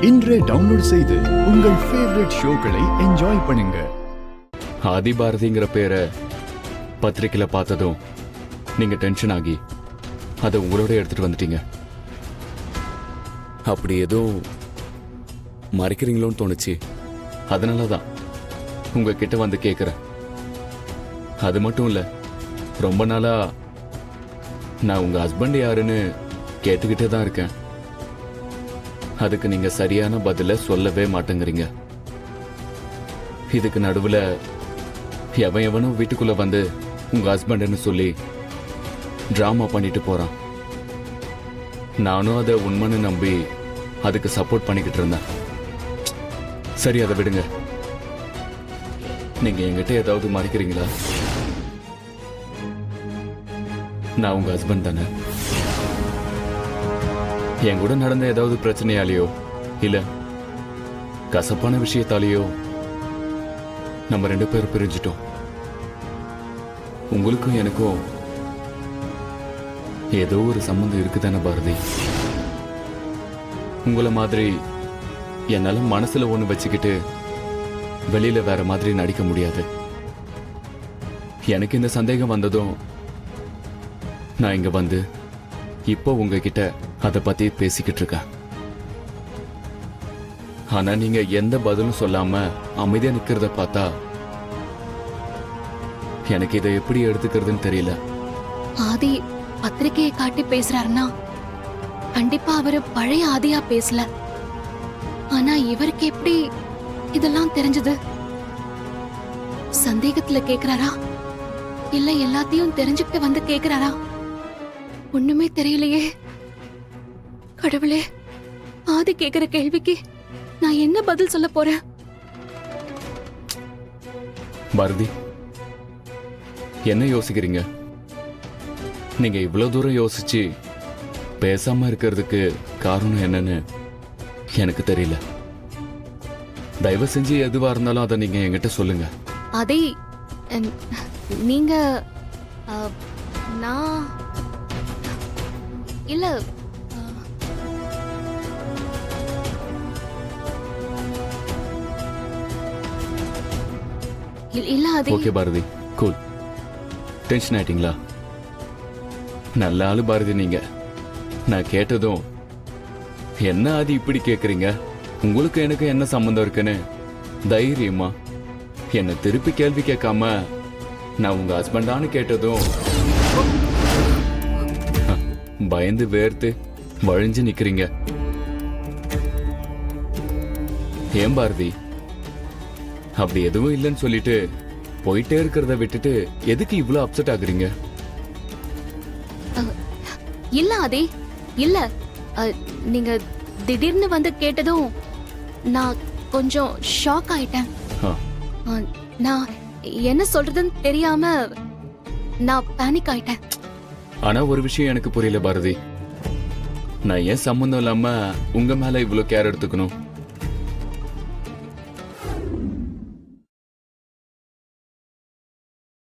இன்றே டவுன்லோட் செய்து உங்கள் ஃபேவரட் ஷோக்களை என்ஜாய் பண்ணுங்க. ஆதி பாரதிங்கிற பேரை பத்திரிக்கையில பார்த்ததும் நீங்க டென்ஷன் ஆகி அதை உங்களோட எடுத்துட்டு வந்துட்டீங்க. அப்படி எதுவும் மறைக்கிறீங்களோன்னு தோணுச்சு. அதனாலதான் உங்ககிட்ட வந்து கேட்குறேன். அது மட்டும் இல்ல, ரொம்ப நாளா நான் உங்க ஹஸ்பண்ட் யாருன்னு கேட்டுக்கிட்டே தான் இருக்கேன். அதுக்கு நீங்க சரியான பதில சொல்லவே மாட்டேங்கிறீங்க. இதுக்கு நடுவுல எவனும் வீட்டுக்குள்ள வந்து உங்க ஹஸ்பண்ட்னு சொல்லி டிராமா பண்ணிட்டு போறான். நானும் அதை உண்மைன்னு நம்பி அதுக்கு சப்போர்ட் பண்ணிக்கிட்டு இருந்தேன். சரி, அதை விடுங்க. நீங்க என்கிட்ட ஏதாவது மறைக்கிறீங்களா? நான் உங்க ஹஸ்பண்ட் தானே. என் கூட நடந்த ஏதாவது பிரச்சனையாலேயோ இல்ல கசப்பான விஷயத்தாலேயோ நம்ம 2 பேரும் பிரிஞ்சிட்டோம். உங்களுக்கும் எனக்கும் ஏதோ ஒரு சம்பந்தம் இருக்குதானே பாரதி? உங்களை மாதிரி என்னால மனசுல ஒண்ணு வச்சுக்கிட்டு வெளியில வேற மாதிரி நடிக்க முடியாது. எனக்கு இந்த சந்தேகம் வந்ததும் நான் இங்க வந்து இப்போ உங்ககிட்ட அதை பத்தி பேசிக்கிட்டு இருக்கேன். ஆனா நீங்க எந்த பதிலும் சொல்லாம அமைதியா நிக்கிறத பார்த்தா எனக்கு இதை எப்படி எடுத்துக்கிறதுன்னு தெரியல. ஆதி பத்திரிகையை காட்டி பேசுறாருன்னா கண்டிப்பா அவரு பழைய ஆதியா பேசல. ஆனா இவருக்கு எப்படி இதெல்லாம் தெரிஞ்சது? சந்தேகத்துல கேக்குறாரா இல்ல எல்லாத்தையும் தெரிஞ்சுக்கிட்டு வந்து கேக்குறாரா? ஒண்ணுமே தெரியலையே. கடவுளே, ஆதி கேக்குற கேள்விக்கு நான் என்ன பதில் சொல்ல போறேன்? பாரதி, என்ன யோசிக்கிறீங்க? நீங்க இவ்வளவு தூரம் யோசிச்சு பேசாம இருக்கிறதுக்கு காரணம் என்னன்னு எனக்கு தெரியல. தயவு செஞ்சு எதுவா இருந்தாலும் அதை நீங்க என்கிட்ட சொல்லுங்க. அதை நீங்க நான் இல்ல இல்ல அது ஓகே பாரதி, கூல். டென்ஷன் ஆயிட்டீங்களா? நல்ல ஆளு பாரதி நீங்க. நான் கேட்டதும் என்ன ஆதி இப்படி கேக்குறீங்க, உங்களுக்கு எனக்கு என்ன சம்பந்தம் இருக்குன்னு தைரியமா என்ன திருப்பி கேள்வி கேட்காம நான் உங்க ஹஸ்பண்டான்னு கேட்டதும் பயந்து வேர்த்து வழிஞ்சு நிக்கிறீங்க. ஏன் பாரதி, அப்படி எதுவும் இல்லைன்னு சொல்லிட்டு போயிட்டே இருக்கிறத விட்டுட்டு எதுக்கு இவ்வளவு அப்செட் ஆகுறீங்க? இல்ல அதே இல்ல, நீங்க திடீர்னு வந்து கேட்டதும் நான் கொஞ்சம் ஷாக் ஆயிட்டேன். நான் என்ன சொல்றதுன்னு தெரியாம நான் பேனிக் ஆயிட்டேன். ஆனா ஒரு விஷயம் எனக்கு புரியல பாரதி. நான் ஏன் சம்பந்தம் இல்லாம உங்க மேல இவ்வளவு கேர் எடுத்துக்கணும்?